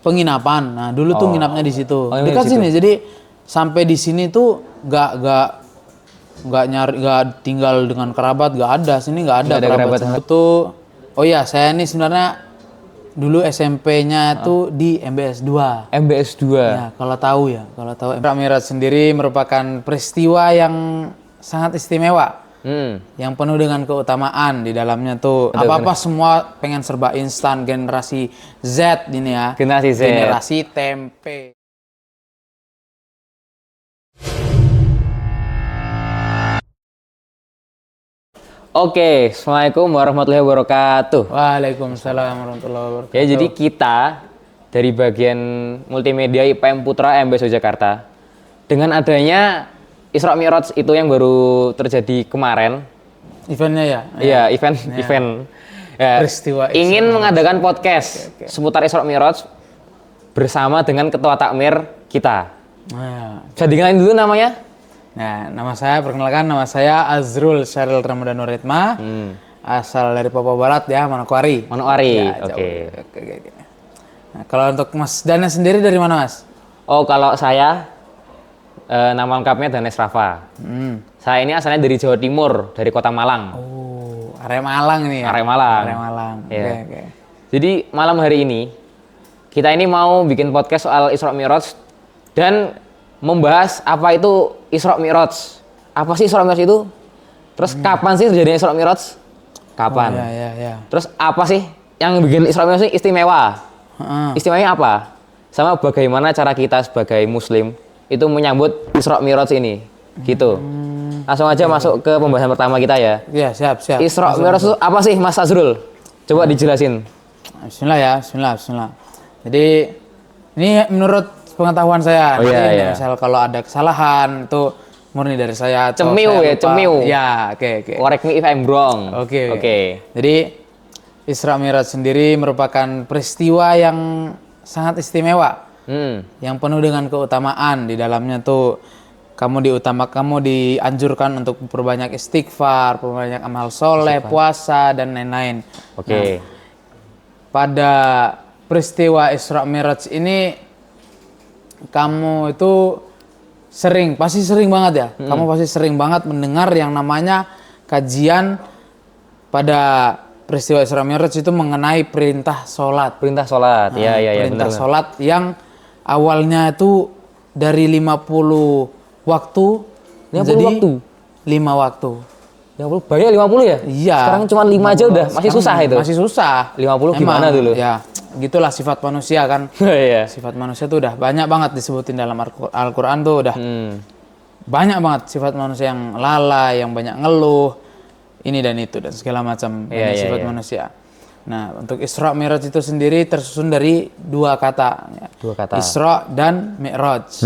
penginapan. Nah, dulu tuh nginapnya di situ. Oh, Dekat di situ. sini. Jadi sampai di sini tuh nggak tinggal dengan kerabat, nggak ada. Sini nggak ada kerabat. Itu oh ya, saya ini sebenarnya dulu SMP-nya itu di MBS 2. MBS 2. Ya, kalau tahu ya, kalau tahu. Isra Mi'raj sendiri merupakan peristiwa yang sangat istimewa. Yang penuh dengan keutamaan. Di dalamnya tuh apa-apa semua pengen serba instan, generasi Z ini ya. Generasi Z. Generasi tempe. Oke, Assalamualaikum warahmatullahi wabarakatuh. Waalaikumsalam warahmatullahi wabarakatuh. Ya, jadi kita dari bagian multimedia IPM Putra MBS Yogyakarta, dengan adanya Isra Mi'raj itu yang baru terjadi kemarin, Eventnya ya? iya event. Ya, Peristiwa Isra ingin Mi'raj. mengadakan podcast seputar Isra Mi'raj bersama dengan ketua takmir kita. Nah, Bisa dikenalin dulu namanya? perkenalkan nama saya Azrul Syaril Ramadhan Nuritma. Asal dari Papua Barat ya, Manokwari. Manokwari, Ya, oke. Oke. Nah, kalau untuk Mas Dana sendiri dari mana, Mas? Oh, kalau saya nama lengkapnya Danes Rafa. Saya ini asalnya dari Jawa Timur, dari Kota Malang. Oh, area Malang ini ya? Area Malang. Area Malang. Iya. Oke. Jadi malam hari ini kita ini mau bikin podcast soal Isra Mi'raj dan membahas apa itu Isra Mi'raj. Apa sih Isra Mi'raj itu? Terus kapan sih terjadinya Isra Mi'raj? Kapan? Oh, ya. Terus apa sih yang bikin Isra Mi'raj ini istimewa? Istimewanya apa? Sama bagaimana cara kita sebagai Muslim itu menyambut Isra Mi'raj ini, gitu. Langsung aja masuk ke pembahasan pertama kita ya. Iya, siap. Isra Mi'raj itu apa sih, Mas Azrul? Coba dijelasin. Bismillah ya, bismillah. Jadi ini menurut pengetahuan saya. Oh, iya, iya. Misal kalau ada kesalahan itu murni dari saya. Atau Cemiu saya ya, lupa. cemiu. Ya, oke. Correct me if I'm wrong. Oke. Oke. Jadi Isra Mi'raj sendiri merupakan peristiwa yang sangat istimewa, yang penuh dengan keutamaan. Di dalamnya tuh kamu dianjurkan untuk perbanyak istighfar, perbanyak amal soleh, puasa dan lain-lain. Oke. Nah, pada peristiwa Isra Mi'raj ini kamu itu pasti sering banget ya. Kamu pasti sering banget mendengar yang namanya kajian pada peristiwa Isra Mi'raj itu mengenai perintah sholat. Perintah sholat, iya. Perintah Benar. sholat yang awalnya itu dari 50 waktu 50 menjadi waktu? 5 waktu. 50, banyak 50 ya? Iya. Sekarang cuma 5 aja udah, masih susah itu. Masih susah. 50 gimana dulu? Ya, gitulah sifat manusia kan. Iya. Sifat manusia tuh udah banyak banget disebutin dalam Al-Quran tuh udah banyak banget sifat manusia yang lalai, yang banyak ngeluh, ini dan itu dan segala macam sifat manusia. Nah, untuk Isra Mi'raj itu sendiri tersusun dari 2 kata. Ya. 2 kata. Isra dan Mi'raj.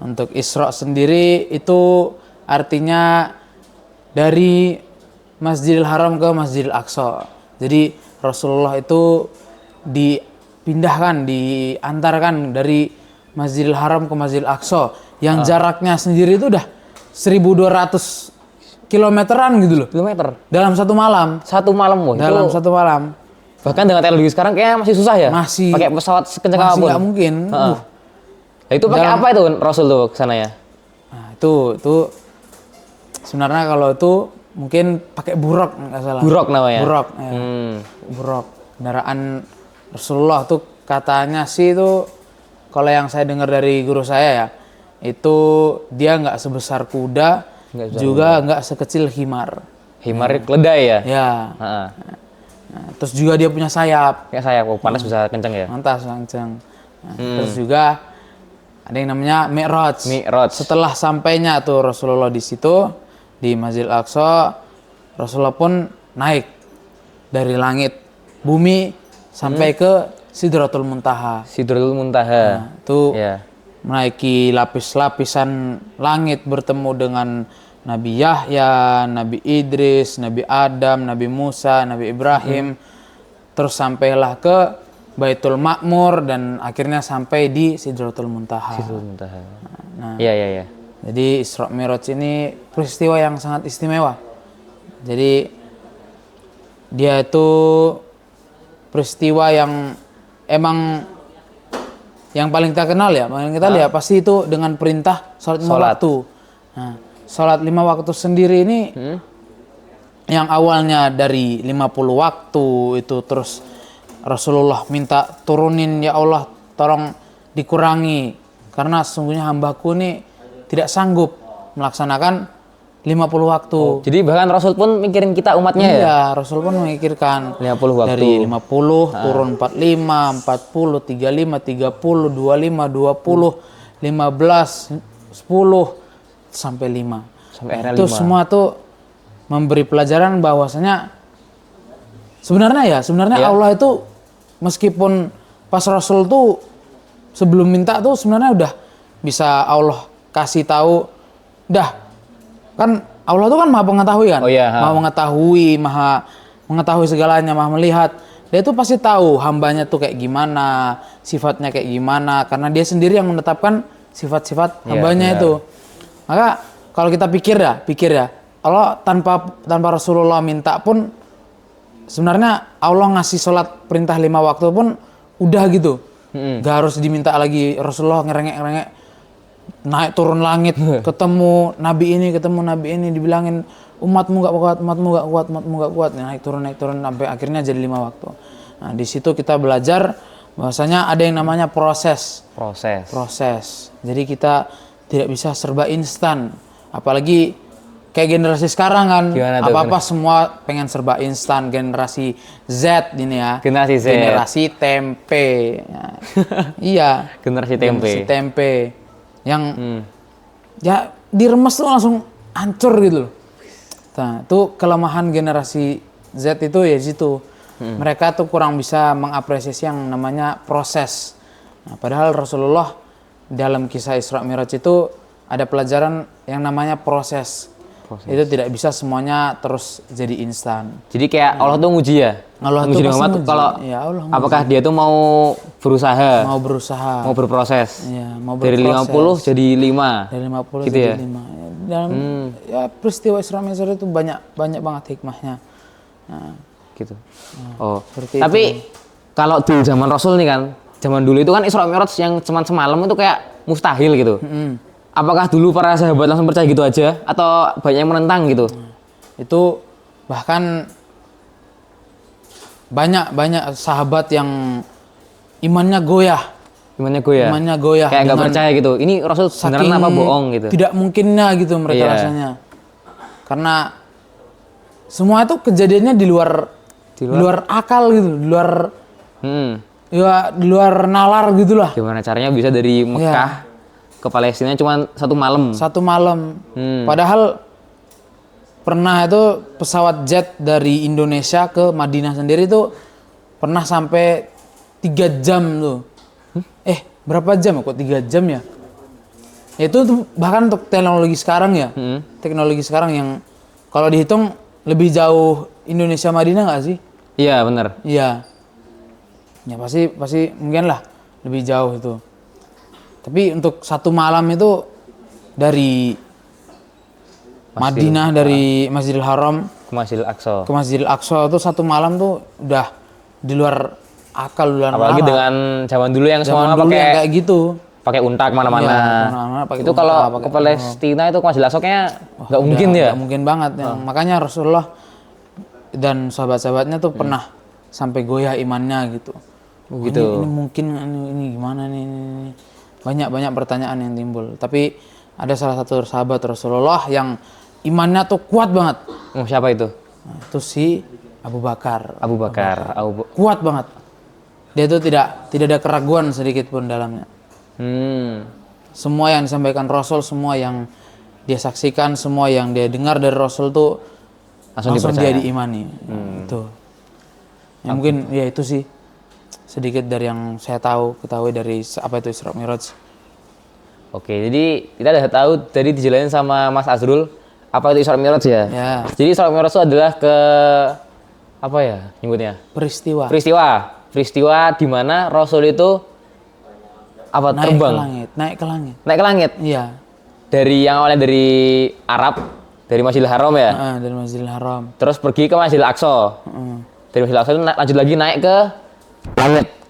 Untuk Isra sendiri itu artinya dari Masjidil Haram ke Masjidil Aqsa. Jadi Rasulullah itu diantarkan dari Masjidil Haram ke Masjidil Aqsa yang jaraknya sendiri itu udah 1.200 kilometeran gitu loh. Kilometer? Dalam satu malam. Satu malam, wah. Dalam itu satu malam. bahkan dengan teknologi sekarang kayaknya masih susah ya? Masih. Pakai pesawat sekencang Masih apapun? nggak mungkin. Nah, itu pakai apa itu Rasul tuh kesana ya? Nah, itu sebenarnya kalau itu mungkin pakai buruk nggak salah. Buruk namanya? Buruk. Ya. Buruk. Kendaraan Rasulullah tuh katanya sih itu kalau yang saya dengar dari guru saya ya, itu dia nggak sebesar kuda, juga nggak sekecil himar. Himar keledai ya? Ya. Nah, terus juga dia punya sayap. Kayak saya, panas bisa kenceng ya? Mantas kenceng. Nah, terus juga ada yang namanya Mi'raj. Setelah sampainya tuh Rasulullah di situ di Masjidil Aqsa, Rasulullah pun naik dari langit bumi sampai ke Sidratul Muntaha. Sidratul Muntaha. Nah, itu menaiki lapis-lapisan langit bertemu dengan Nabi Yahya, Nabi Idris, Nabi Adam, Nabi Musa, Nabi Ibrahim. Terus sampailah ke Baitul Ma'mur dan akhirnya sampai di Sidratul Muntaha. Nah, Iya. jadi Isra Mi'raj ini peristiwa yang sangat istimewa. Jadi dia itu peristiwa yang emang yang paling terkenal ya, paling kita lihat pasti itu dengan perintah sholat 5 Sholat. waktu. Nah, sholat 5 waktu sendiri ini yang awalnya dari 50 waktu itu terus Rasulullah minta turunin, ya Allah tolong dikurangi karena sesungguhnya hambaku ini tidak sanggup melaksanakan 50 waktu. Jadi bahkan Rasul pun mikirin kita umatnya ya. Iya, Rasul pun memikirkan 50 waktu. dari 50 turun 45, 40, 35, 30, 25, 20, 15, 10 sampai 5. Sampai akhirnya Itu 5. semua tuh memberi pelajaran bahwasanya sebenarnya Ya. Allah itu meskipun pas Rasul tuh sebelum minta tuh sebenarnya udah bisa Allah kasih tahu, dah kan Allah tuh kan maha pengetahui kan, Oh iya, ha. maha mengetahui segalanya, maha melihat. Dia tuh pasti tahu hambanya tuh kayak gimana, sifatnya kayak gimana, karena dia sendiri yang menetapkan sifat-sifat Iya, hambanya benar. itu. Maka kalau kita pikir ya, Allah tanpa Rasulullah minta pun sebenarnya Allah ngasih sholat perintah 5 waktu pun udah gitu. Gak harus diminta lagi Rasulullah ngerengek naik turun langit ketemu nabi ini dibilangin umatmu gak kuat naik turun sampai akhirnya jadi 5 waktu. Nah di situ kita belajar bahwasanya ada yang namanya proses. Jadi kita tidak bisa serba instan, apalagi kayak generasi sekarang kan. Gimana tuh, Apa-apa semua pengen serba instan. Generasi Z ini ya. Generasi Z. Generasi tempe. Ya. Iya. Generasi tempe. Yang ya diremes tuh langsung hancur gitu loh. Nah, itu kelemahan generasi Z itu ya situ. Mereka tuh kurang bisa mengapresiasi yang namanya proses. Nah, padahal Rasulullah dalam kisah Isra Mi'raj itu ada pelajaran yang namanya proses. Itu tidak bisa semuanya terus jadi instan. Jadi kayak Allah tuh nguji ya. Allah nguji tuh Muhammad pasti tuh nguji. kalau Ya, Allah nguji. apakah dia tuh mau berusaha, mau Mau berproses. Iya, mau Dari berproses. 50 jadi 5. Dari 50 Gitu jadi ya? 5. Dalam ya peristiwa Isra Mi'raj itu banyak banget hikmahnya. Nah, Gitu. Oh. seperti Tapi itu. kalau di zaman Rasul nih kan, zaman dulu itu kan Isra Mi'raj yang cuma semalam itu kayak mustahil gitu. Apakah dulu para sahabat langsung percaya gitu aja atau banyak yang menentang gitu? Itu bahkan banyak sahabat yang imannya goyah. Gimana gue ya? Imannya goyah. Kayak nggak dengan percaya gitu. Ini Rasul beneran apa bohong gitu? Tidak mungkinnya gitu mereka Iya. rasanya. Karena semua itu kejadiannya di luar akal gitu, di luar nalar gitulah. Gimana caranya bisa dari Mekah ke Palestina cuma satu malam? Satu malam. Padahal pernah itu pesawat jet dari Indonesia ke Madinah sendiri tuh pernah sampai 3 jam tuh. Berapa jam kok 3 jam ya? Itu tuh bahkan untuk teknologi sekarang ya. Teknologi sekarang yang kalau dihitung lebih jauh Indonesia Madinah nggak sih? Iya benar. Iya. Ya pasti mungkin lah lebih jauh itu. Tapi untuk satu malam itu dari Madinah, dari Masjidil Haram Ke Masjidil Aqsa. ke Masjidil Aqsa itu satu malam tuh udah di luar akal, di luar Apalagi nalar. dengan zaman dulu yang Zaman semua dulu yang pakai kayak gitu. unta kemana-mana. Iya, kemana-mana pakai Itu unta, kalau pakai ke Palestina itu ke Masjidil Aqsa kayaknya nggak mungkin ya. Nggak mungkin banget. Makanya Rasulullah dan sahabat-sahabatnya tuh pernah sampai goyah imannya gitu. Gitu. Ini mungkin ini gimana nih? Ini. Banyak pertanyaan yang timbul. Tapi ada salah satu sahabat Rasulullah yang imannya tuh kuat banget. Oh, siapa itu? Nah, itu si Abu Bakar. Abu Bakar. Kuat banget. Dia tuh tidak ada keraguan sedikit pun dalamnya. Semua yang disampaikan Rasul, semua yang dia saksikan, semua yang dia dengar dari Rasul tuh langsung dia diimani. Itu. Ya, mungkin ya itu sih sedikit dari yang saya ketahui dari apa itu Isra Mi'raj. Oke, jadi kita udah tahu tadi dijelasin sama Mas Azrul apa itu Isra Mi'raj ya. Ya. Jadi Isra Mi'raj itu adalah apa ya nyebutnya? Peristiwa di mana Rasul itu terbang. Naik ke langit. Naik ke langit. Iya. Dari yang awalnya dari Arab, dari Masjidil Haram ya. Dari Masjidil Haram. Terus pergi ke Masjidil Aqsa. Dari Masjidil Aqsa itu lanjut lagi naik ke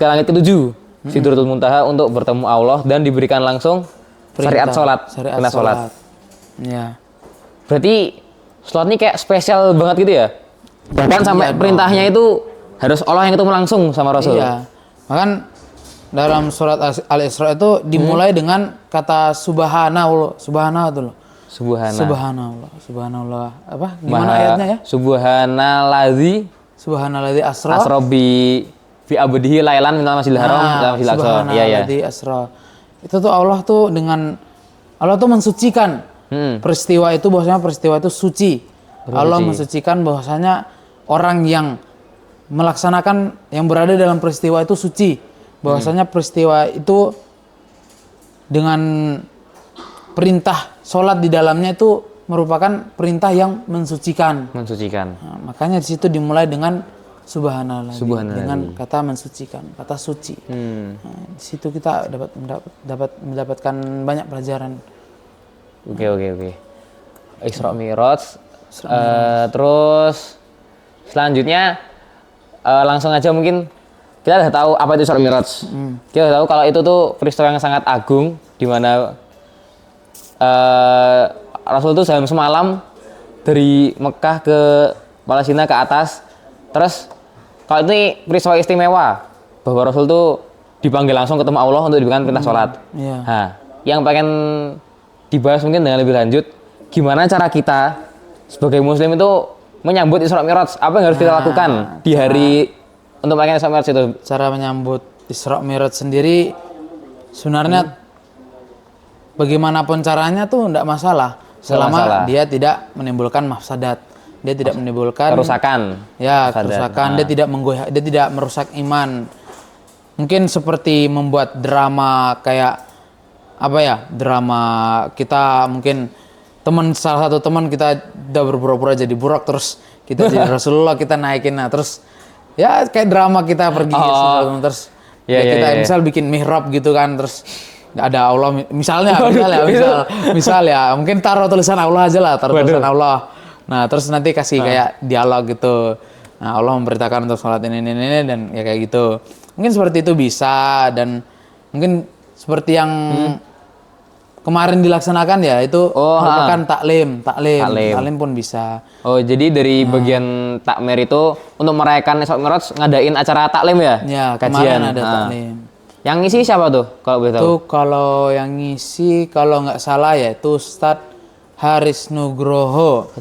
langit ke-7. Sidratul Muntaha untuk bertemu Allah dan diberikan langsung syariat sholat. Perintah sholat. Ya. Berarti sholat ini kayak spesial banget gitu ya? Bahkan sampai perintahnya itu harus Allah yang ketemu langsung sama Rasul. Iya. Bahkan dalam surat Al-Isra itu dimulai dengan kata subhanallah, subhanallah. Subhanallah. Apa? Gimana ayatnya ya? Subhanalladzi asra bi abdihi lailan minal masjidil haram ila masjidil aqsa. Subhanalladzi asra. Itu tuh Allah tuh mensucikan peristiwa itu, bahwasanya peristiwa itu suci. Allah mensucikan bahwasanya orang yang melaksanakan, yang berada dalam peristiwa itu suci. Bahwasanya peristiwa itu dengan perintah sholat di dalamnya itu merupakan perintah yang mensucikan. Nah, makanya di situ dimulai dengan subhanallah, dengan kata mensucikan, kata suci. Nah, di situ kita dapat mendapatkan banyak pelajaran. Oke. Isra Mi'raj. Terus selanjutnya langsung aja mungkin kita udah tahu apa itu Isra Mi'raj. Kita udah tahu kalau itu tuh peristiwa yang sangat agung di mana Rasul itu dalam semalam dari Mekah ke Palestina ke atas. Terus kalau ini peristiwa istimewa bahwa Rasul itu dipanggil langsung ketemu Allah untuk diberikan perintah sholat. Nah, yang pengen dibahas mungkin dengan lebih lanjut, gimana cara kita sebagai Muslim itu menyambut Isra Mi'raj? Apa yang harus kita lakukan di hari untuk merayakan Isra Mi'raj itu? Cara menyambut Isra Mi'raj sendiri sebenarnya bagaimanapun caranya tuh enggak masalah selama dia tidak menimbulkan mafsadat, dia tidak menimbulkan kerusakan. Dia tidak menggoyah, dia tidak merusak iman. Mungkin seperti membuat drama kayak drama kita, mungkin salah satu teman kita udah berpura-pura jadi burak, terus kita jadi Rasulullah, kita naikin, nah terus ya kayak drama kita pergi terus kita misal bikin mihrab gitu kan, terus nggak ada Allah misal mungkin taruh tulisan Allah aja lah, tulisan Allah. Nah terus nanti kasih kayak dialog gitu. Nah Allah memberitakan untuk sholat ini dan ya kayak gitu. Mungkin seperti itu bisa, dan mungkin seperti yang kemarin dilaksanakan ya itu merupakan taklim pun bisa. Oh jadi dari bagian takmir itu untuk merayakan Isra Mi'raj ngadain acara taklim ya? Ya kajian. Kemarin ada taklim. Yang ngisi siapa tuh kalau boleh tahu? Tuh kalau yang ngisi kalau nggak salah ya itu Ustadz Haris Nugroho.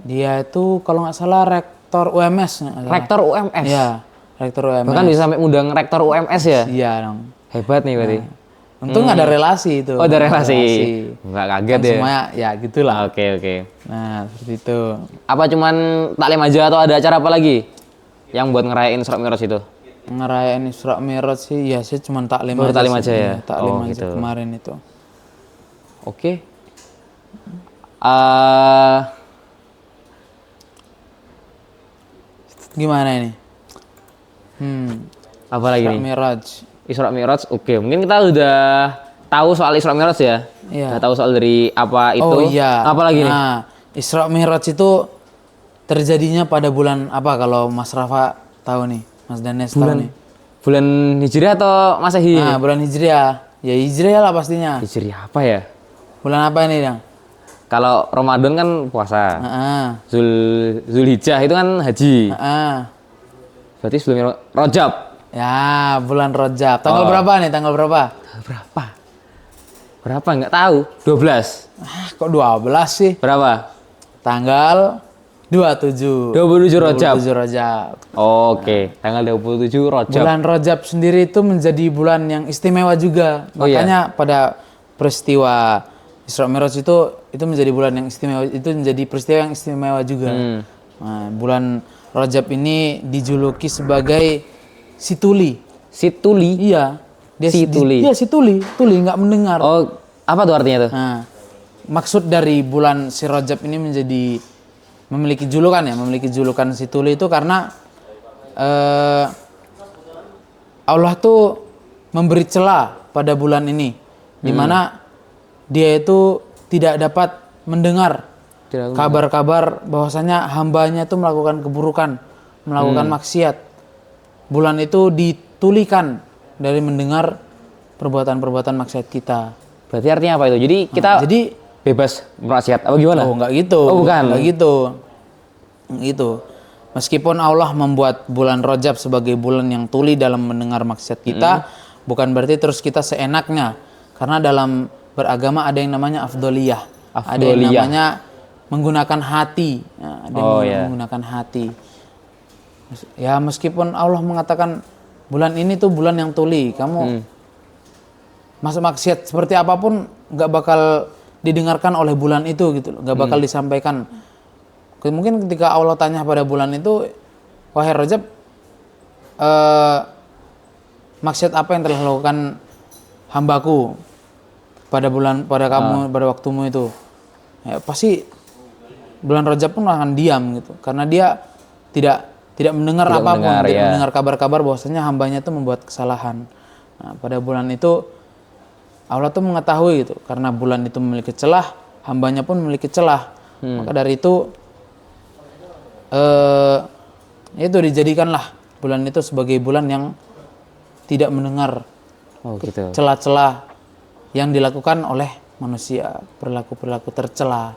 Dia itu kalau nggak salah rektor UMS. Rektor UMS? Iya, rektor UMS. Bahkan bisa sampai undang rektor UMS ya? Iya dong. Hebat nih berarti. Untung ada relasi itu. Oh ada relasi. Nggak kaget kan ya? Semuanya ya gitulah. Oke. Nah seperti itu. Apa cuman taklim aja atau ada acara apa lagi yang buat ngerayain Isra Mi'raj itu? Ngerayain Isra Mi'raj sih ya sih cuma taklim aja. Taklim aja ya? Taklim aja gitu. Kemarin itu. Oke. Gimana ini? Apa lagi nih? Isra Mi'raj. Oke, mungkin kita udah tahu soal Isra Mi'raj ya. Iya. Udah tahu soal dari apa itu. Oh iya. Apa lagi nih? Isra Mi'raj itu terjadinya pada bulan apa kalau Mas Rafa tahu nih? Mas Danes tahu nih. Bulan Hijriah atau Masehi? Nah, bulan Hijriah. Ya Hijriah lah pastinya. Hijriah apa ya? Bulan apa ini, Dang? Kalau Ramadan kan puasa. Zulhijjah itu kan haji. Berarti sebelum Rajab. Ya, bulan Rajab. Tanggal berapa nih? Tanggal berapa? Berapa? Nggak tahu. 12. Kok 12 sih? Berapa? Tanggal 27 Rajab. Oke. Tanggal 27 Rajab. Bulan Rajab sendiri itu menjadi bulan yang istimewa juga. Makanya pada peristiwa Isra Mi'raj itu menjadi bulan yang istimewa, itu menjadi peristiwa yang istimewa juga. Nah, bulan Rajab ini dijuluki sebagai Situli. Iya. Situli. Iya, Situli. Tuli nggak mendengar. Oh, apa tuh artinya tuh? Nah, maksud dari bulan si Rajab ini memiliki julukan Situli itu karena Allah tuh memberi celah pada bulan ini, di mana dia itu tidak dapat mendengar kabar-kabar bahwasanya hambanya itu melakukan keburukan, melakukan maksiat. Bulan itu ditulikan dari mendengar perbuatan-perbuatan maksiat kita. Berarti artinya apa itu? Jadi kita Jadi bebas bermaksiat apa gimana? oh nggak gitu. Oh, bukan. Nggak gitu. Gitu. Meskipun Allah membuat bulan Rajab sebagai bulan yang tuli dalam mendengar maksiat kita, bukan berarti terus kita seenaknya. Karena dalam beragama ada yang namanya afdoliyah. Ada yang namanya menggunakan hati. Nah, ada yang menggunakan hati. Ya meskipun Allah mengatakan bulan ini tuh bulan yang tuli, kamu masuk maksiat seperti apapun nggak bakal didengarkan oleh bulan itu gitu loh, nggak bakal disampaikan. Mungkin ketika Allah tanya pada bulan itu, wahai Rajab, maksiat apa yang telah lakukan hambaku pada kamu pada waktumu itu, ya, pasti bulan Rajab pun akan diam gitu, karena dia tidak mendengar apapun, tidak mendengar kabar-kabar bahwasanya hambanya itu membuat kesalahan. Nah, pada bulan itu Allah tuh mengetahui gitu, karena bulan itu memiliki celah, hambanya pun memiliki celah. Maka dari itu dijadikanlah bulan itu sebagai bulan yang tidak mendengar celah-celah yang dilakukan oleh manusia, perilaku-perilaku tercela.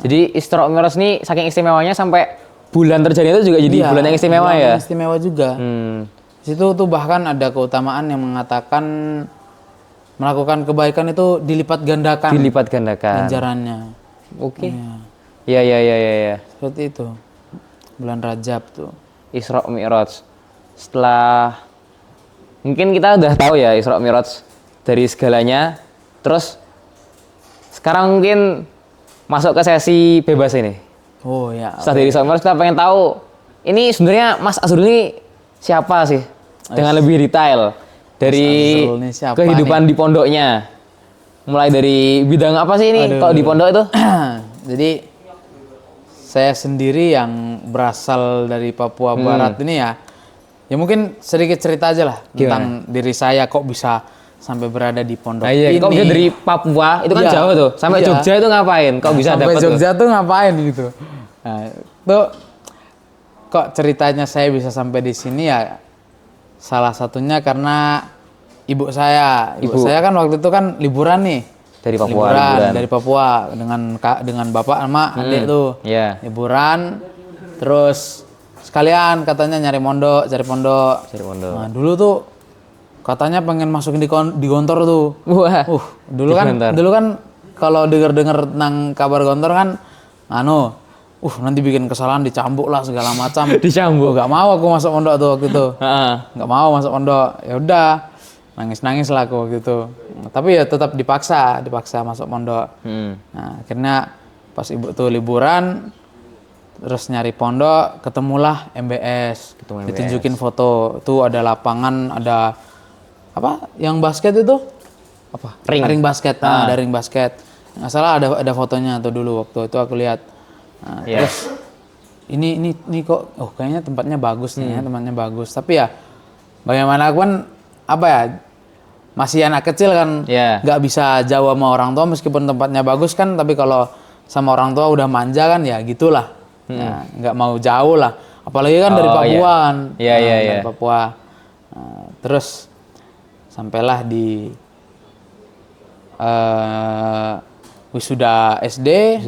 Jadi Isra Mi'raj ini saking istimewanya sampai bulan terjadi itu juga jadi bulan yang istimewa ya? Yang istimewa juga. Di situ tuh bahkan ada keutamaan yang mengatakan melakukan kebaikan itu dilipat gandakan. Dilipat gandakan. Ganjarannya. Oke. Iya. Seperti itu. Bulan Rajab tuh. Isra Mi'raj. Setelah mungkin kita udah tahu ya Isra Mi'raj dari segalanya. Terus sekarang mungkin masuk ke sesi bebas ini. Oh ya. Setelah dari Isra Mi'raj kita pengen tahu ini sebenarnya Mas Azrul ini siapa sih? Dengan lebih detail dari kehidupan di pondoknya. Mulai dari bidang apa sih ini kalau di pondok itu? Jadi saya sendiri yang berasal dari Papua Barat ini ya mungkin sedikit cerita aja lah tentang diri saya kok bisa sampai berada di pondok ini. Kok bisa dari Papua itu kan jauh tuh, sampai Jogja itu ngapain? Kok bisa dapat? Sampai Jogja tuh ngapain gitu? Nah, tuh kok ceritanya saya bisa sampai di sini ya salah satunya karena ibu saya kan waktu itu kan liburan nih. Dari Papua, liburan. Dari Papua dengan bapak sama adik tuh liburan, terus sekalian katanya cari pondok. Nah, dulu tuh katanya pengen masukin di Gontor tuh. Wah. Dulu kan kalau dengar tentang kabar Gontor kan nanti bikin kesalahan dicambuk lah segala macam. Dicambuk. Gak mau aku masuk pondok tuh waktu itu. Gak mau masuk pondok. Ya udah. Nangis lah aku gitu. Tapi ya tetap dipaksa masuk pondok. Nah, akhirnya pas ibu tuh liburan terus nyari pondok, ketemulah MBS. Ditunjukin foto. Tuh ada lapangan, ada apa? Yang basket itu? Apa? Ring basket. Ada ring basket. Nggak salah ada fotonya tuh dulu waktu itu aku lihat. Nah, terus ini kok kayaknya tempatnya bagus nih ya, tempatnya bagus. Tapi ya bagaimanapun apa ya? Masih anak kecil kan, nggak bisa jauh sama orang tua meskipun tempatnya bagus kan, tapi kalau sama orang tua udah manja kan ya gitulah, nggak mau jauh lah, apalagi kan dari Papua, dari Papua. Nah, terus sampailah di wisuda SD,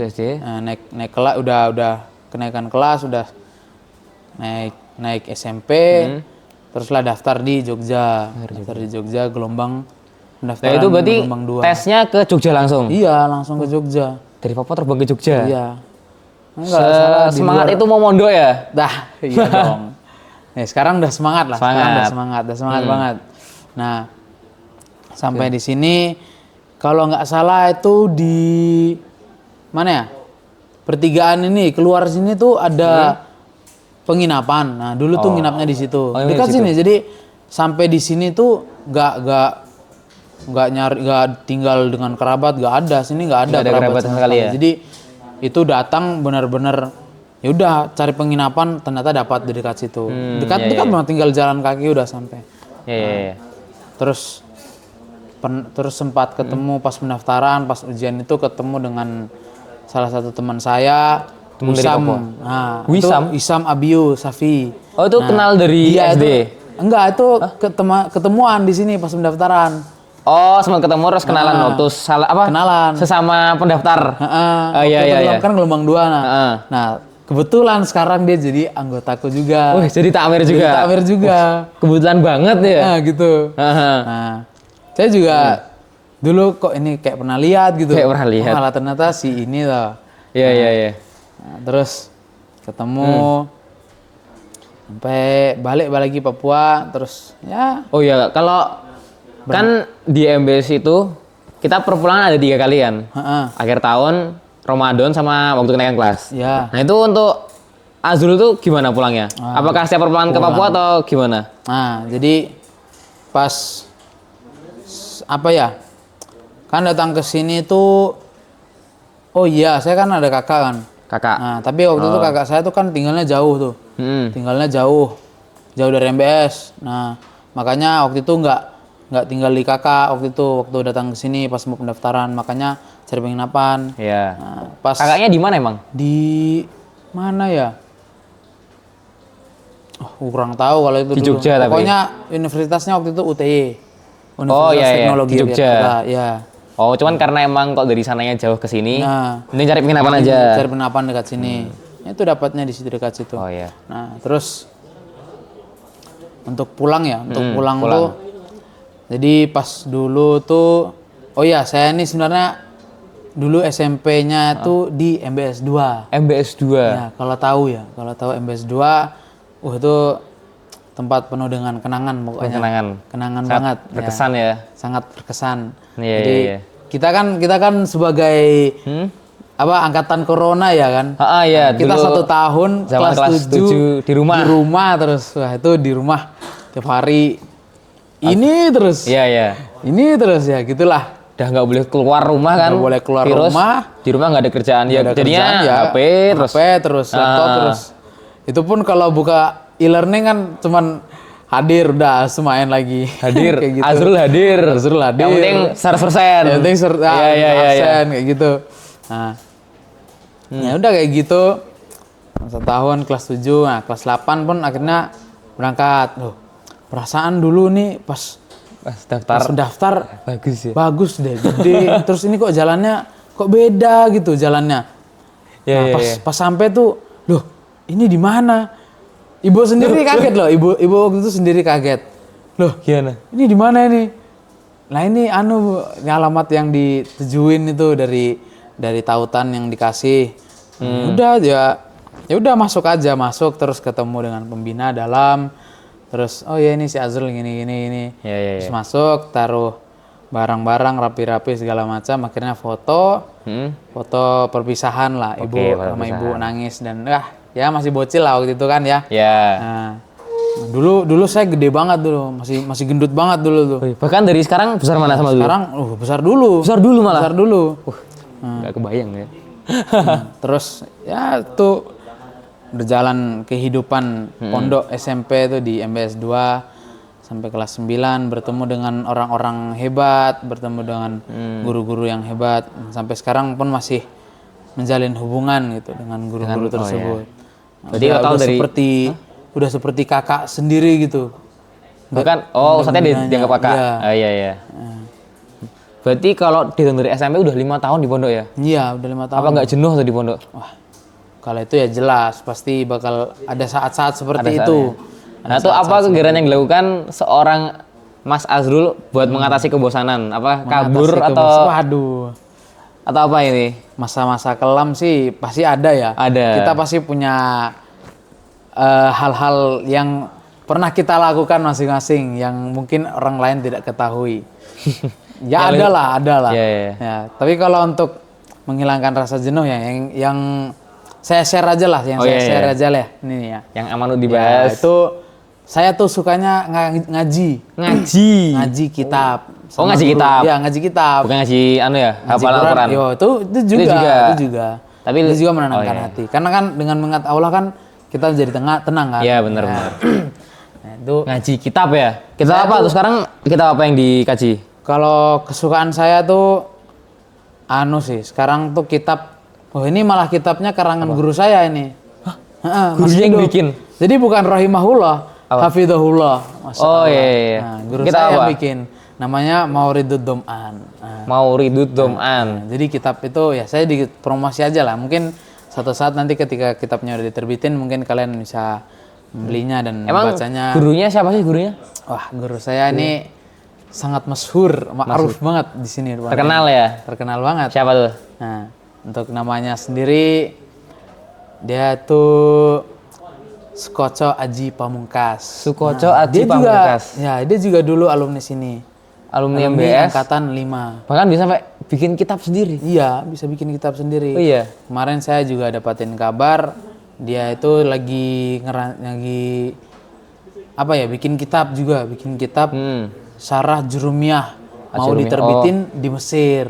naik kelas, udah kenaikan kelas, udah naik SMP. Teruslah daftar di Jogja, gelombang pendaftaran. Nah, itu berarti gelombang 2. Tesnya ke Jogja langsung? Iya, langsung ke Jogja. Dari Papua terbang ke Jogja? Iya. Semangat itu mau mondok ya? Iya dong. Sekarang udah semangat lah. Udah semangat banget. Nah, sampai di sini, kalau nggak salah itu di mana ya? Pertigaan ini, keluar sini tuh ada penginapan. Nah, dulu tuh nginapnya di situ. Dekat sini. Jadi sampai di sini tuh nggak tinggal dengan kerabat, nggak ada. Sini nggak ada kerabat sama sekali ya. Jadi itu datang benar-benar ya udah cari penginapan, ternyata dapat di dekat situ. Dekat banget, tinggal jalan kaki udah sampai. Terus sempat ketemu pas pendaftaran, pas ujian itu ketemu dengan salah satu teman saya. Wisam. Nah, Wisam Abiu Safi. Oh, itu kenal dari SD. Enggak, itu ketemuan di sini pas pendaftaran. Oh, sempat ketemu terus kenalan waktu salah apa? Kenalan. Sesama pendaftar. Oh iya iya. Kan gelombang 2 Nah, kebetulan sekarang dia jadi anggotaku juga. Wih, jadi takmir juga. Jadi takmir juga. Kebetulan banget ya. Nah, gitu. Nah, saya juga dulu kok ini kayak pernah lihat gitu. Kayak pernah lihat. Malah ternyata si ini loh. Iya iya iya. Nah, terus ketemu sampai balik lagi Papua terus ya. Oh iya, kalau kan di MBS itu kita perpulangan ada 3 kali kan. Akhir tahun, Ramadan sama waktu kenaikan kelas. Ya. Nah itu untuk Azrul tuh gimana pulangnya? Apakah setiap perpulangan ke Papua atau gimana? Nah, jadi pas apa ya? Kan datang ke sini tuh, oh iya, saya kan ada kakak kan. Kakak. Nah, tapi waktu itu kakak saya tuh kan tinggalnya jauh tuh. Tinggalnya jauh dari MBS. Nah, makanya waktu itu nggak tinggal di kakak waktu datang ke sini pas mau pendaftaran, makanya cari penginapan. Iya. Nah, pas Kakaknya di mana emang? di mana ya? Oh, kurang tahu kalau itu Di dulu. Jogja tapi. Pokoknya universitasnya waktu itu UTY. Oh iya, Teknologi di Jogja. Yogyakarta, ya. Oh, cuman karena emang kok dari sananya jauh ke sini, Nah, ini cari penginapan aja. Cari penginapan dekat sini. Itu dapatnya di situ dekat situ. Oh iya. Nah, terus untuk pulang ya, pulang tuh. Jadi pas dulu tuh, oh ya saya ini sebenarnya dulu SMP-nya tuh di MBS 2. MBS 2. Ya, kalau tahu MBS 2, itu tempat penuh dengan kenangan pokoknya. Kenangan sangat banget. berkesan ya. Sangat berkesan. Iya, Jadi iya. kita kan sebagai angkatan corona ya kan. Iya. Kita dulu 1 tahun zaman kelas 7 di rumah. Di rumah terus. Wah, itu di rumah tiap hari. Ini terus. Iya iya. Ini terus ya gitulah. Udah nggak boleh keluar rumah kan? Nggak boleh keluar Virus, rumah. Di rumah nggak ada kerjaan ya. Ada Jadinya kerjaan ya, HP terus laptop terus. Itu pun kalau buka e-learning kan cuman hadir udah main lagi. Hadir. Kayak gitu. Azrul hadir. Yang penting 100%. Yang penting Iya. kayak gitu. Nah, ya udah kayak gitu. 1 tahun kelas 7, nah kelas 8 pun akhirnya berangkat. Loh, perasaan dulu nih pas daftar bagus ya. Bagus deh, gede. Terus ini kok jalannya kok beda gitu jalannya. Pas sampai tuh, loh, ini di mana? Ibu sendiri kaget loh, ibu waktu itu sendiri kaget. Loh, Gimana? ini di mana ini? Nah ini ini alamat yang ditujuin itu dari tautan yang dikasih. Udah ya udah masuk terus ketemu dengan pembina dalam. Terus oh ya ini si Azrul gini. Iya. Terus masuk, taruh barang-barang rapi-rapi segala macam, akhirnya foto perpisahan lah, ibu sama ibu nangis dan ya masih bocil lah waktu itu kan ya. Iya. Nah, dulu saya gede banget dulu, masih gendut banget dulu tuh. Bahkan dari sekarang besar mana sama dulu? Sekarang besar dulu. Besar dulu malah. Besar dulu. Nggak kebayang ya. Terus ya tuh berjalan kehidupan pondok SMP itu di MBS 2 sampai kelas 9, bertemu dengan orang-orang hebat, bertemu dengan guru-guru yang hebat, sampai sekarang pun masih menjalin hubungan gitu dengan guru-guru tersebut. Berarti tahu dari udah seperti kakak sendiri gitu. Bukan, ustadznya dianggap kakak. Iya. Berarti kalau dihitung dari SMP udah 5 tahun di pondok ya? Iya, udah 5 tahun. Apa nggak jenuh tuh di pondok? Wah, kalau itu ya jelas, pasti bakal ada saat-saat seperti itu. Nah, itu apa kegiatan yang dilakukan seorang Mas Azrul buat mengatasi kebosanan? Apa kabur atau? Waduh. Atau apa ini? Masa-masa kelam sih pasti ada ya. Ada. Kita pasti punya hal-hal yang pernah kita lakukan masing-masing yang mungkin orang lain tidak ketahui. Ya ada lah. Yeah. Ya, tapi kalau untuk menghilangkan rasa jenuh ya yang saya share aja lah, share aja lah ini ya. Yang aman untuk dibahas. Ya, itu saya tuh sukanya ngaji kitab. Oh, ngaji kitab. Iya, ngaji kitab. Bukan ngaji hafal Al-Qur'an. Yo, itu juga. Tapi itu juga menenangkan hati. Karena kan dengan mengingat Allah kan kita jadi tenang kan. Iya, benar. Nah, itu ngaji kitab ya. Kitab apa tuh sekarang? Kitab apa yang dikaji? Kalau kesukaan saya tuh sekarang tuh kitab. Oh, ini malah kitabnya karangan guru saya ini. Guru yang bikin. Jadi bukan rahimahullah. Hafidhahullah. Masya Oh, Allah. iya, iya. Nah, guru Kitab saya yang apa? bikin. Namanya Mauridud Dom'an. Nah, Mauridud Dom'an. jadi kitab itu ya saya di promosi aja lah. Mungkin suatu saat nanti ketika kitabnya udah diterbitin mungkin kalian bisa membelinya dan Emang membacanya. gurunya siapa sih gurunya? Wah, guru saya ini sangat masyhur, ma'ruf banget di sini. Terkenal ya? Terkenal banget. Siapa tuh? Nah, untuk namanya sendiri dia tuh Sukoco Aji Pamungkas. Sukoco Nah, Aji dia Pamungkas. Juga, ya, dia juga dulu alumni sini. Alumni MBS. angkatan 5. Bahkan bisa sampai bikin kitab sendiri. Iya, bisa bikin kitab sendiri. Oh iya. Kemarin saya juga dapatin kabar dia itu lagi apa ya, bikin kitab juga, bikin kitab Syarah Jurumiyah mau Jurumiyah, diterbitin di Mesir.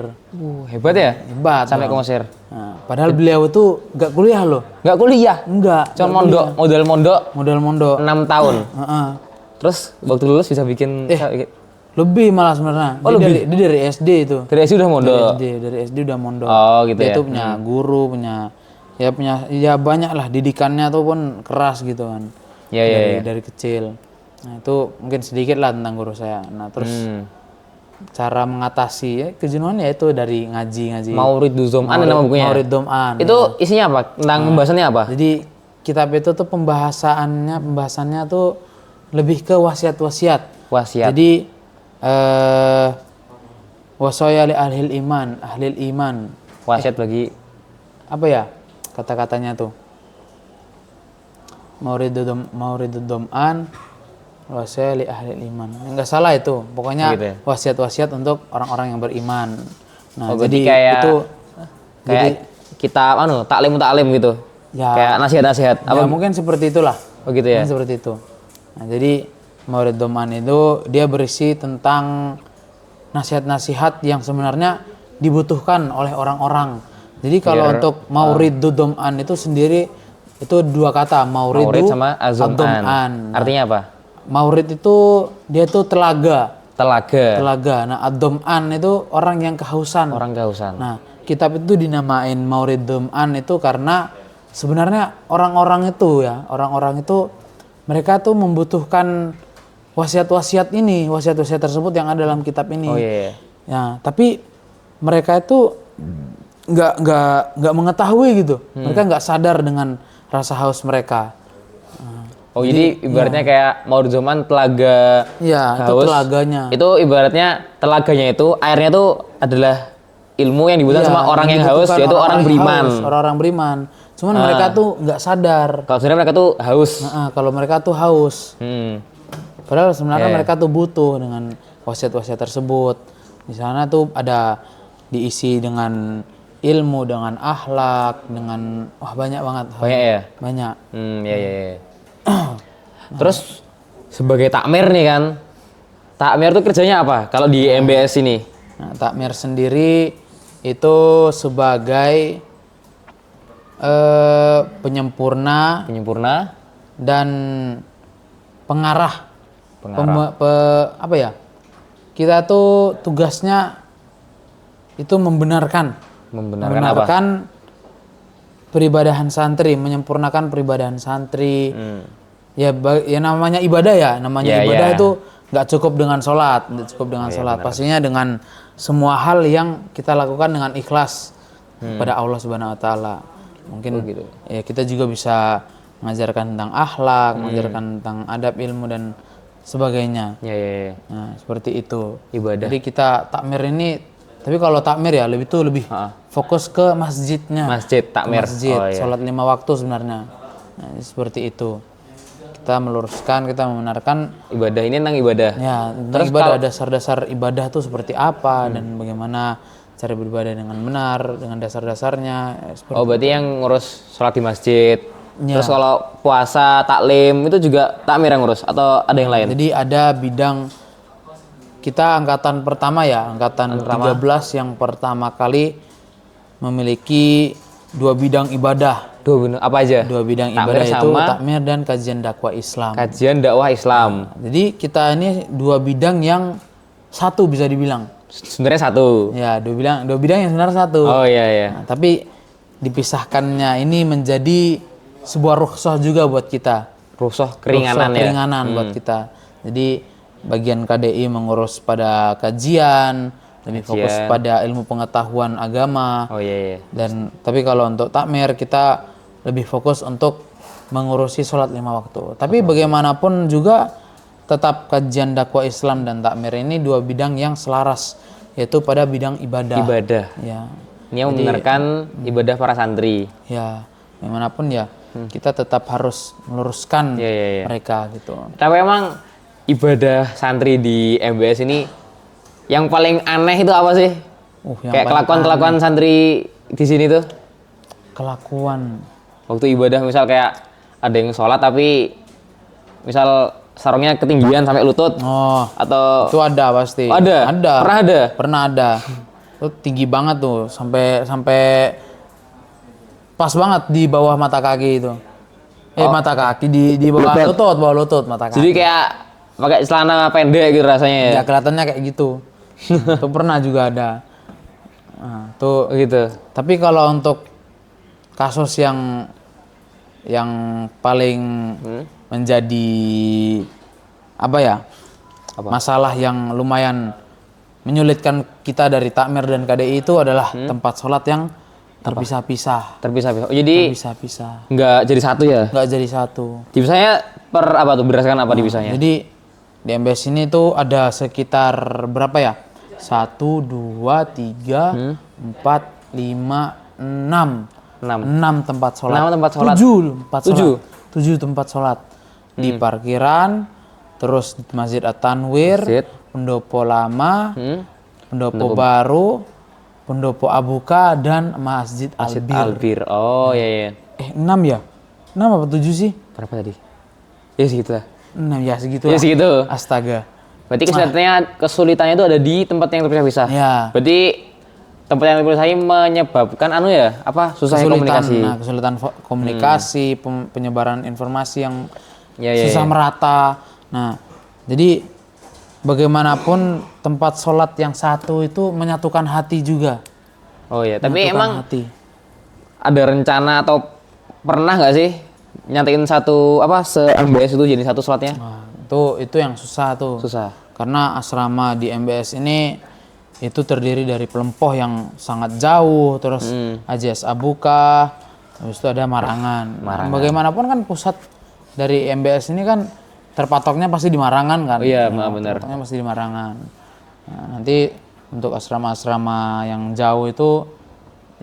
Hebat ya? Hebat. Sampai ke Bang. Mesir. Nah, padahal beliau tuh nggak kuliah loh. Nggak kuliah. Enggak. Cuma mondok, modal mondok Modal mondok. 6 tahun. Heeh. Terus waktu lulus bisa bikin Lebih malah sebenarnya. Oh, lebih? Dia dari SD itu. dari SD udah mondok. Dari SD udah mondok. Oh, gitu Dia ya. tuh punya guru, punya banyak lah, didikannya tuh pun keras gitu kan. Iya, iya, iya. Dari kecil. Nah, itu mungkin sedikit lah tentang guru saya. Nah, terus cara mengatasi ya kejenuhan ya itu dari ngaji. Mauridud Dom'an nama bukunya. Maurid Dom'an. Itu isinya apa? Tentang pembahasannya apa? Jadi kitab itu tuh pembahasannya tuh lebih ke wasiat-wasiat. Wasiat. Jadi wasaya li ahlil iman. Wasiat bagi Apa ya kata-katanya tuh? Mauridud Dom'an wasaya li ahlil iman. Enggak salah itu. Pokoknya Gitu ya? wasiat-wasiat untuk orang-orang yang beriman. Nah, berarti jadi kayak itu kita taklim gitu. Ya. Kayak nasihat-nasihat. ya mungkin seperti itulah. Oh gitu ya. Mungkin seperti itu. Nah, jadi Maurid Dom'an itu dia berisi tentang nasihat-nasihat yang sebenarnya dibutuhkan oleh orang-orang. Jadi kalau untuk Mauridud Dom'an itu sendiri itu dua kata, Maurid sama Az-Dom'an. Artinya apa? Maurid itu dia tuh telaga. Telaga. Nah, Ad-Dom'an itu orang yang kehausan. Orang kehausan. Nah, kitab itu dinamain Maurid Dom'an itu karena sebenarnya orang-orang itu mereka tuh membutuhkan wasiat-wasiat tersebut yang ada dalam kitab ini. Oh iya. Ya, tapi mereka itu nggak mengetahui gitu. Mereka nggak sadar dengan rasa haus mereka. Oh jadi ibaratnya kayak Maurid Dom'an telaga Iya, itu haus. telaganya. Itu ibaratnya telaganya itu airnya itu adalah ilmu yang dibutuhkan Iya, sama orang yang haus, dibutuhkan yaitu orang yang beriman. haus, orang beriman. Cuman mereka tuh nggak sadar. Kalau sebenarnya mereka tuh haus. Nah, kalau mereka tuh haus. Padahal sebenarnya mereka tuh butuh dengan wasiat-wasiat tersebut. Di sana tuh ada diisi dengan ilmu, dengan akhlak, dengan banyak banget. Banyak ya? Banyak. Iya. Terus sebagai takmir nih kan, takmir tuh kerjanya apa kalau di MBS ini? Nah, takmir sendiri itu sebagai penyempurna dan pengarah. Apa ya? Kita tuh tugasnya itu membenarkan peribadahan santri, menyempurnakan peribadahan santri. Ya namanya ibadah ya, ibadah itu nggak cukup dengan sholat, pastinya dengan semua hal yang kita lakukan dengan ikhlas kepada Allah Subhanahu Wa Taala. Mungkin gitu. Ya kita juga bisa mengajarkan tentang akhlak, mengajarkan tentang adab, ilmu dan sebagainya. Iya. Nah, seperti itu. Ibadah. Jadi kita takmir ini, tapi kalau takmir ya lebih fokus ke masjidnya. Masjid, takmir. Masjid, Oh, iya. sholat 5 waktu sebenarnya. Nah, seperti itu. Kita meluruskan, kita membenarkan. Ibadah ini tentang ibadah. Ya, tentang ibadah, dasar-dasar ibadah tuh seperti apa dan bagaimana cara beribadah dengan benar, dengan dasar-dasarnya. Oh berarti yang ngurus sholat di masjid. Ya. Terus kalau puasa, taklim itu juga takmir yang ngurus atau ada yang lain? Jadi ada bidang kita angkatan pertama ya, angkatan 13 yang pertama kali memiliki 2 bidang ibadah. Apa aja? 2 bidang Takmir ibadah itu sama takmir dan kajian dakwah Islam. Kajian dakwah Islam. Jadi kita ini 2 bidang yang satu bisa dibilang. Sebenarnya satu. Ya, 2 bidang yang sebenarnya satu. Oh iya. Nah, tapi dipisahkannya ini menjadi sebuah rukhsah juga buat kita. rusuh keringanan ya. Keringanan buat kita. Jadi bagian KDI mengurus pada kajian, lebih fokus pada ilmu pengetahuan agama. Oh iya. Dan tapi kalau untuk takmir kita lebih fokus untuk mengurusi sholat 5 waktu. Tapi bagaimanapun juga tetap kajian dakwah Islam dan takmir ini dua bidang yang selaras, yaitu pada bidang ibadah. Ibadah. Ya. Ini yang membenarkan ibadah para santri. Ya, bagaimanapun ya kita tetap harus meluruskan mereka gitu. Tapi emang ibadah santri di MBS ini yang paling aneh itu apa sih? Kayak kelakuan santri di sini tuh. Kelakuan. Waktu ibadah misal kayak ada yang sholat tapi misal sarungnya ketinggian sampai lutut. Oh. Atau itu ada pasti. Oh, ada. Ada. Pernah ada. Itu tinggi banget tuh sampai pas banget di bawah mata kaki itu. Mata kaki di bawah lutut mata kaki. Jadi kayak pakai celana pendek gitu rasanya ya. Ya kelihatannya kayak gitu. Itu pernah juga ada. Nah, tuh gitu. Tapi kalau untuk kasus yang paling menjadi masalah yang lumayan menyulitkan kita dari takmir dan KDI itu adalah tempat sholat yang terpisah-pisah. Terpisah-pisah. Oh, jadi terpisah-pisah. Nggak jadi satu ya? Nggak jadi satu. Dipisahnya per apa tuh? Berdasarkan apa dipisahnya? Jadi di MBS ini tuh ada sekitar berapa ya? 1, 2, 3, 4, 5, 6. 6 tempat sholat. 6 tempat sholat. 7 tempat sholat. Di parkiran, terus di Masjid At-Tanwir, Pendopo Lama, Pendopo Baru, Pendopo Abuka, dan Masjid Albir. Oh iya. 6 ya? 6 apa 7 sih? Berapa tadi? Ya segitu lah. 6 ya segitu. Ya segitu. Astaga. Berarti kesulitannya itu ada di tempat yang terpisah-pisah. Ya. Berarti tempat yang terpisah ini menyebabkan susahnya komunikasi. Nah, kesulitan komunikasi, penyebaran informasi yang susah ya. merata. Nah, jadi bagaimanapun tempat sholat yang satu itu menyatukan hati juga. Oh iya, tapi emang hati. Ada rencana atau pernah nggak sih nyatain satu se-MBS itu jadi satu sholatnya? Nah, itu yang susah tuh. Susah. Karena asrama di MBS ini itu terdiri dari Pelempoh yang sangat jauh, terus AJS Abuka, habis itu ada Marangan. Bagaimanapun kan pusat dari MBS ini kan terpatoknya pasti di Marangan kan? Iya, benar. Terpatoknya pasti di Marangan. Nah, nanti untuk asrama-asrama yang jauh itu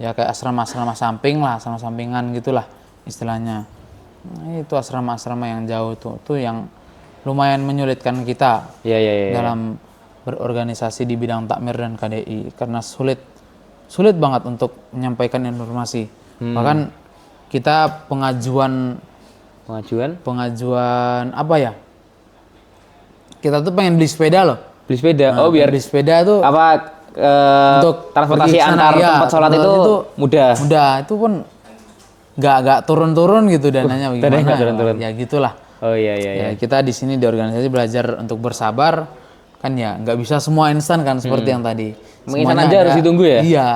ya kayak asrama-asrama samping lah, asrama sampingan gitulah istilahnya. Nah, itu asrama-asrama yang jauh itu yang lumayan menyulitkan kita dalam berorganisasi di bidang takmir dan KDI karena sulit banget untuk menyampaikan informasi. Bahkan kita pengajuan apa ya? Kita tuh pengen beli sepeda loh. Beli sepeda. Nah, biar beli sepeda tuh untuk transportasi antar tempat sholat itu mudah. Mudah. Itu pun nggak turun-turun gitu dananya bagaimana. Dananya nggak turun-turun. Ya gitulah. Oh iya. Ya, kita di sini di organisasi belajar untuk bersabar kan ya, nggak bisa semua instan kan seperti yang tadi. Instan aja harus ditunggu ya? Iya.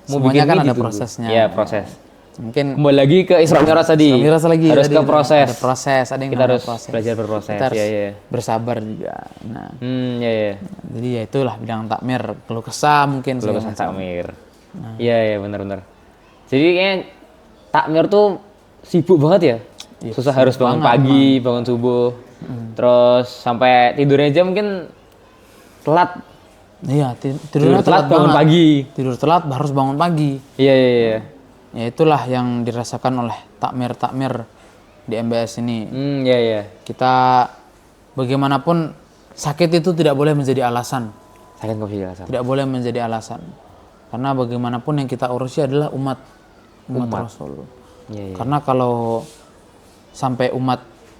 Semuanya kan ada ditunggu. prosesnya. Iya, proses. Mungkin kembali lagi ke Isra Mi'raj tadi. Harus ke proses. Ada proses, ada yang kita harus proses. Belajar berproses. Kita harus bersabar juga. Nah. Jadi ya itulah bidang takmir, keluh kesah mungkin. Keluh kesah takmir. Iya, benar. Jadi kayaknya takmir tuh sibuk banget ya. Susah, harus bangun pagi, bangun subuh. Terus sampai tidurnya aja mungkin telat. Iya, tidur telat bangun pagi. Tidur telat harus bangun pagi. Iya. Ya itulah yang dirasakan oleh takmir di MBS ini. Iya. Kita bagaimanapun sakit itu tidak boleh menjadi alasan. Sakit nggak bisa alasan. Tidak boleh menjadi alasan. Karena bagaimanapun yang kita urusi adalah umat Rasul. Iya. Karena kalau sampai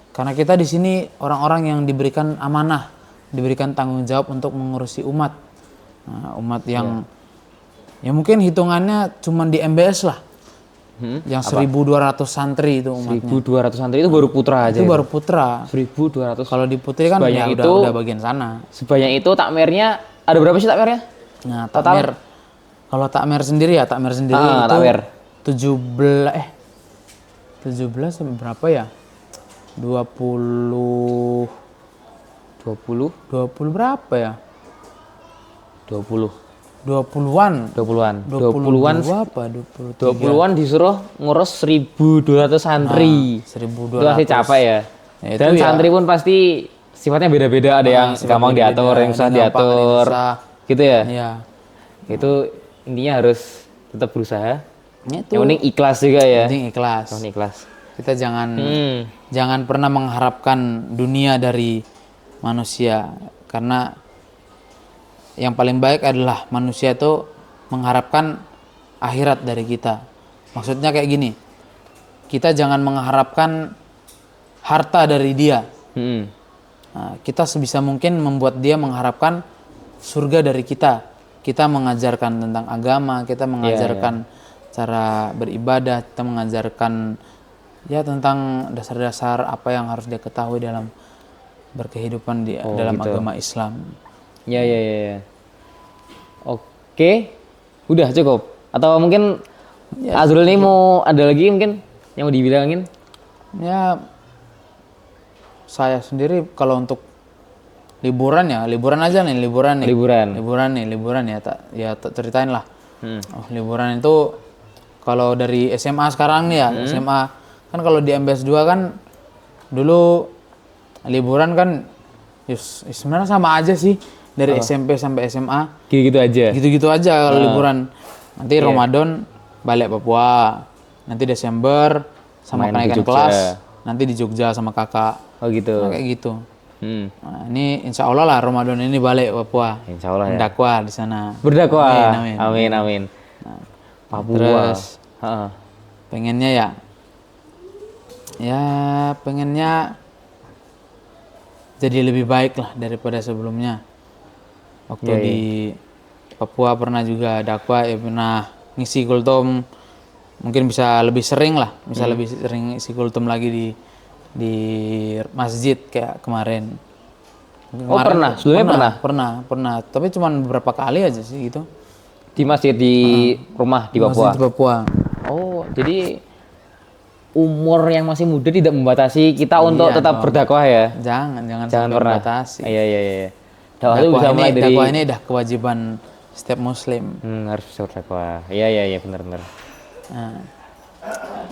karena kita di sini orang-orang yang diberikan amanah, diberikan tanggung jawab untuk mengurusi umat. Nah, umat yang ya mungkin hitungannya cuma di MBS lah. Yang 1.200 santri itu umatnya. 1.200 santri itu baru putra aja. Itu baru putra. 1.200. Kalau di putri kan ya udah bagian sana. Sebanyak itu takmirnya ada berapa sih takmirnya? Nah, takmir kalau takmir sendiri itu takmir 17 sampai berapa ya? 20 20 20 berapa ya? 20 20-an. 20-an 20-an 20-an apa? 23. 20-an disuruh ngurus 1.200 santri. Itu 1.200. pasti capek ya. Ya, itu Dan ya. santri pun pasti sifatnya beda-beda, ada yang Sifat gampang beda-beda, diatur, yang ada susah yang gampang, ada yang diatur. susah. Gitu ya. Iya. Itu intinya harus tetap berusaha. Itu Yang penting ikhlas juga ya. penting ikhlas. Yang penting ikhlas. Kita jangan pernah mengharapkan dunia dari manusia, karena yang paling baik adalah manusia itu mengharapkan akhirat dari kita. Maksudnya kayak gini, kita jangan mengharapkan harta dari dia. Nah, kita sebisa mungkin membuat dia mengharapkan surga dari kita. Kita mengajarkan tentang agama, kita mengajarkan cara beribadah, kita mengajarkan ya tentang dasar-dasar apa yang harus dia ketahui dalam berkehidupan di dalam gitu. agama Islam. Ya. Oke. Udah cukup. Atau mungkin Azrul ini mau ada lagi mungkin yang mau dibilangin? Ya, saya sendiri kalau untuk liburan aja nih, liburan ya, tak ceritain lah. Liburan itu kalau dari SMA sekarang nih ya, SMA kan kalau di MBS 2 kan dulu liburan kan sebenarnya sama aja sih dari SMP sampai SMA. Gitu-gitu aja kalau liburan. Nanti Ramadan balik Papua, nanti Desember sama Main di kenaikan Jogja. kelas nanti di Jogja sama kakak. Oh gitu. Nah, kayak gitu. Nah, ini insya Allah lah Ramadan ini balik Papua. Insya Allah ya. Mendakwah di sana. Berdakwah. Amin. Amin. Papua. Terus pengennya pengennya jadi lebih baik lah daripada sebelumnya. Waktu di Papua pernah juga dakwah, pernah ngisi kultum, mungkin bisa lebih sering lah, lebih sering ngisi kultum lagi di masjid kayak kemarin. Pernah? Sebelumnya Pernah. Tapi cuma beberapa kali aja sih gitu. Di masjid di rumah di Papua. Masjid di Papua. Oh, jadi umur yang masih muda tidak membatasi kita untuk tetap berdakwah ya. Jangan Jangan pernah. batasi. Iya. Dakwah itu bisa mulai dari dakwah ini dah kewajiban setiap muslim. harus berdakwah. Iya, benar. Nah,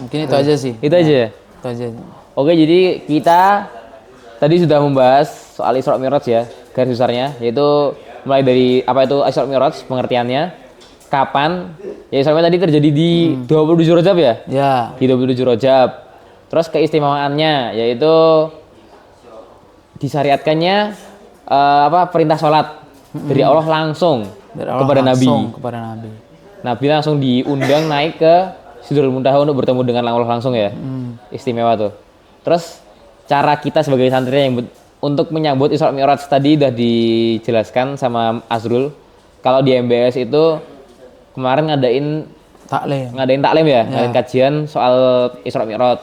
mungkin itu aja sih. Itu aja. Itu aja. Oke, jadi kita tadi sudah membahas soal Isra Mi'raj ya, garis besarnya, yaitu mulai dari apa itu Isra Mi'raj, pengertiannya, kapan, ya Isra Mi'raj tadi terjadi di 27 Rajab ya? Ya. Di 27 Rajab. Terus keistimewaannya, yaitu disyariatkannya perintah sholat dari Allah langsung kepada Nabi. Nabi langsung diundang naik ke Sidratul Muntaha untuk bertemu dengan Allah langsung ya. Istimewa tuh. Terus cara kita sebagai santri yang untuk menyambut Isra Mi'raj tadi udah dijelaskan sama Azrul. Kalau di MBS itu kemarin ngadain taklim ya, ngadain kajian soal Isra Mi'raj.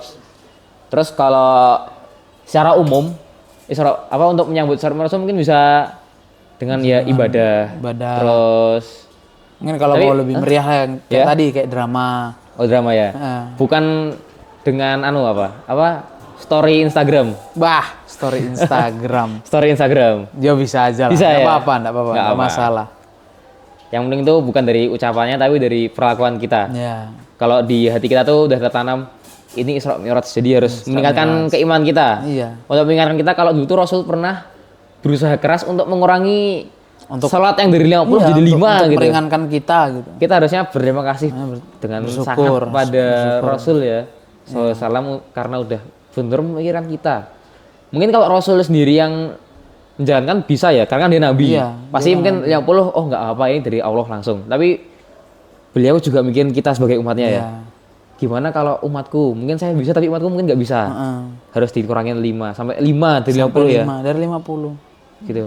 Terus kalau secara umum untuk menyambut Isra Mi'raj mungkin bisa dengan ibadah. Terus mungkin kalau mau lebih meriah kayak tadi kayak drama. Oh, drama ya. Bukan dengan story Instagram. Story Instagram. Story Instagram. Dia bisa aja lah. Bisa Nggak ya? apa-apa, nggak masalah. Yang penting itu bukan dari ucapannya tapi dari perlakuan kita. Ya. Kalau di hati kita tuh udah tertanam ini Isra Mi'raj, jadi harus meningkatkan keimanan kita. Iya. Untuk mengingatkan kita kalau dulu tuh Rasul pernah berusaha keras untuk mengurangi salat yang dari 50 jadi 5 untuk gitu. meringankan kita gitu. Kita harusnya berterima kasih dengan sangat pada Rasul ya. Salam karena udah benar memikirkan kita. Mungkin kalau Rasul sendiri yang menjalankan bisa ya, karena kan dia nabi. Pasti mungkin 50 nggak apa ini dari Allah langsung. Tapi beliau juga mikirin kita sebagai umatnya ya. Gimana kalau umatku? Mungkin saya bisa tapi umatku mungkin nggak bisa. Harus dikurangin 5 sampai 5 dari 50 ya. 5 dari 50. Gitu.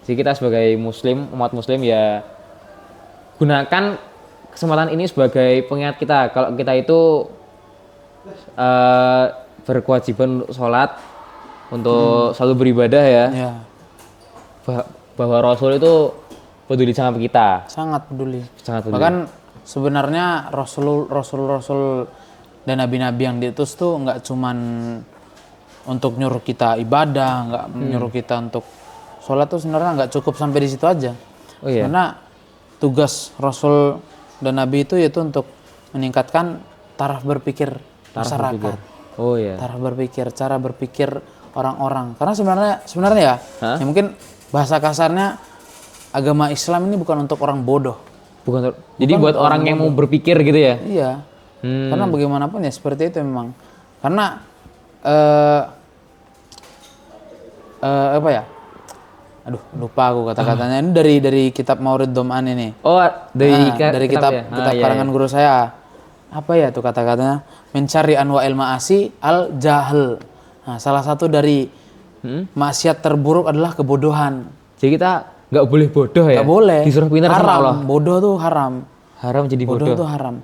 Jadi kita sebagai muslim, umat muslim ya gunakan kesempatan ini sebagai pengingat kita kalau kita itu berkewajiban untuk sholat, untuk selalu beribadah ya. Bahwa Rasul itu peduli sama kita. Sangat peduli. Sangat peduli. Bahkan sebenarnya Rasul dan nabi-nabi yang diutus tuh nggak cuman untuk nyuruh kita ibadah, nggak nyuruh kita untuk sholat tuh sebenarnya nggak cukup sampai di situ aja. Oh iya. Karena tugas Rasul dan Nabi itu yaitu untuk meningkatkan taraf berpikir masyarakat. Oh iya. Taraf berpikir, cara berpikir orang-orang. Karena sebenarnya ya, ya mungkin bahasa kasarnya agama Islam ini bukan untuk orang bodoh. Jadi buat orang yang mau berpikir gitu ya? Iya. Karena bagaimanapun ya seperti itu memang. Karena apa ya? Aduh, lupa aku kata-katanya. Ini dari kitab Maurid Dom'an ini. Oh, dari kitab ya? karangan guru saya. Apa ya tuh kata-katanya? Mencari anwa'il ma'asi al-jahl. Nah, salah satu dari maksiat terburuk adalah kebodohan. Jadi kita nggak boleh bodoh ya? Nggak boleh. Disuruh pintar sama Allah. Bodoh tuh haram. Haram jadi bodoh. Bodoh tuh haram.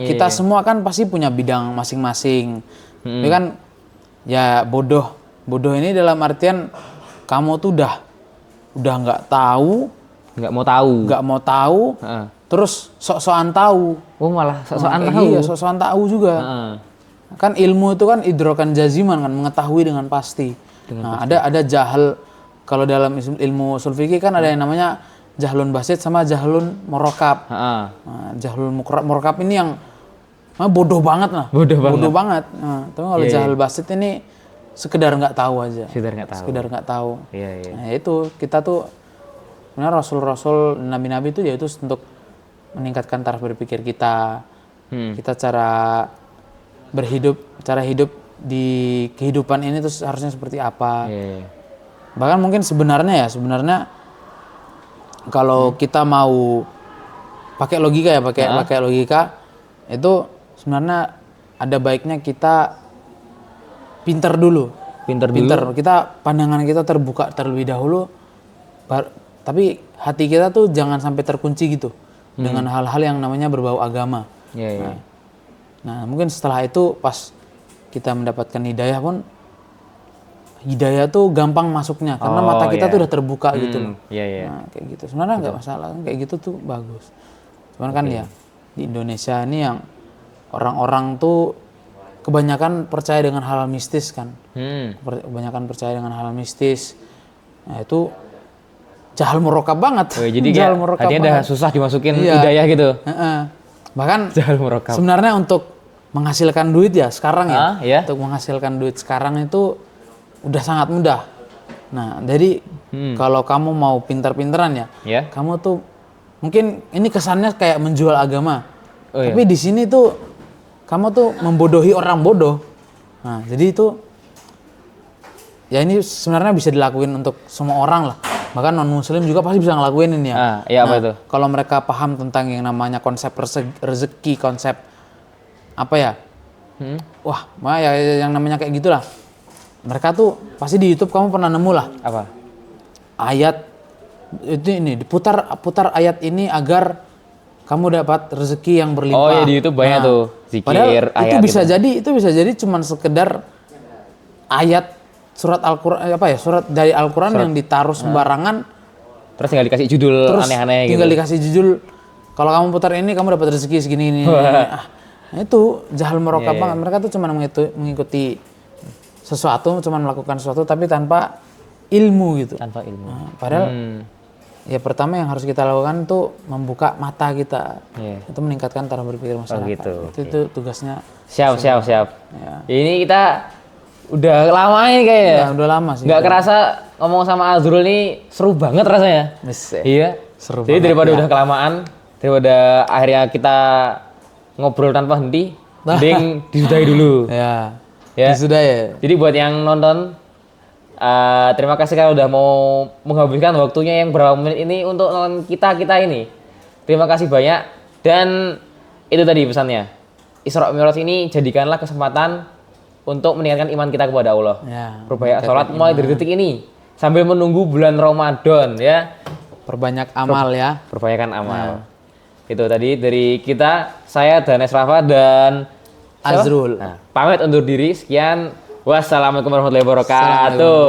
Kita semua kan pasti punya bidang masing-masing. Tapi kan ya bodoh ini dalam artian kamu tuh udah nggak tahu, nggak mau tahu, terus sok-sokan tahu. Oh malah sok-sokan tahu. Iya, sok-sokan tahu juga. Kan ilmu itu kan idrokan jaziman kan, mengetahui dengan pasti. Ada jahal. Kalau dalam ilmu ushul fikih kan ada yang namanya jahlun basit sama jahlun murokab. Jahlun murokab ini yang bodoh banget lah. Bodoh banget. Tapi kalau jahal basit ini sekedar nggak tahu aja. Sekedar nggak tahu. Iya. Nah itu kita tuh sebenarnya rasul-rasul nabi-nabi itu yaitu untuk meningkatkan taraf berpikir kita. Kita cara hidup di kehidupan ini terus harusnya seperti apa. Bahkan mungkin sebenarnya kalau kita mau pakai logika ya, pakai logika itu sebenarnya ada baiknya kita pintar dulu. Kita pandangan kita terbuka terlebih dahulu, tapi hati kita tuh jangan sampai terkunci gitu dengan hal-hal yang namanya berbau agama. Nah, mungkin setelah itu pas kita mendapatkan hidayah pun, hidayah tuh gampang masuknya karena mata kita tuh udah terbuka gitu loh. Nah, kayak gitu. Sebenarnya nggak masalah, kayak gitu tuh bagus. Cuman kan ya di Indonesia ini yang orang-orang tuh kebanyakan percaya dengan hal mistis kan. Kebanyakan percaya dengan hal mistis. Nah, itu jahal murokab banget. Jadi hatinya udah susah dimasukin hidayah gitu. Bahkan jahal murokab. Sebenarnya untuk menghasilkan duit ya sekarang untuk menghasilkan duit sekarang itu udah sangat mudah. Nah, jadi kalau kamu mau pintar-pintaran ya, kamu tuh mungkin ini kesannya kayak menjual agama. Tapi di sini tuh kamu tuh membodohi orang bodoh. Nah, jadi itu ya ini sebenarnya bisa dilakuin untuk semua orang lah. Bahkan non-muslim juga pasti bisa ngelakuin ini ya. Apa itu? Kalau mereka paham tentang yang namanya konsep rezeki, konsep apa ya? Wah, ya yang namanya kayak gitulah. Mereka tuh pasti di YouTube kamu pernah nemu lah. Apa? Ayat ini diputar ayat ini agar kamu dapat rezeki yang berlimpah. Oh ya di YouTube banyak tuh zikir ayat. Itu bisa jadi cuman sekedar ayat surat Al-Qur'an surat dari Al-Qur'an yang ditaruh sembarangan. Terus tinggal dikasih judul aneh-aneh gitu. Tinggal dikasih judul kalau kamu putar ini kamu dapat rezeki segini ini. Nah, itu jahal merokap banget. Mereka tuh cuma mengikuti sesuatu, cuma melakukan sesuatu tapi tanpa ilmu gitu. Tanpa ilmu. Nah, padahal ya pertama yang harus kita lakukan tuh membuka mata kita. Itu meningkatkan taraf berpikir masyarakat. Itu tugasnya. Siap. Ya. Ini kita udah lama ini kayaknya. Ya, udah lama sih. Nggak kerasa ngomong sama Azrul ini seru banget rasanya. Iya. Seru Jadi banget, daripada udah kelamaan, daripada akhirnya kita ngobrol tanpa henti, mending disudahi dulu. Ya. Sudah ya. Jadi buat yang nonton, terima kasih karena udah mau menghabiskan waktunya yang berapa menit ini untuk nonton kita ini. Terima kasih banyak. Dan itu tadi pesannya. Isra Mi'raj ini jadikanlah kesempatan untuk meningkatkan iman kita kepada Allah. Perbanyak sholat mulai dari detik ini sambil menunggu bulan Ramadan ya. Perbanyak amal ya. Perbanyakan amal. Itu tadi dari kita, saya Danes Rafa dan Azrul. Pamit undur diri. Sekian. Wassalamualaikum warahmatullahi wabarakatuh.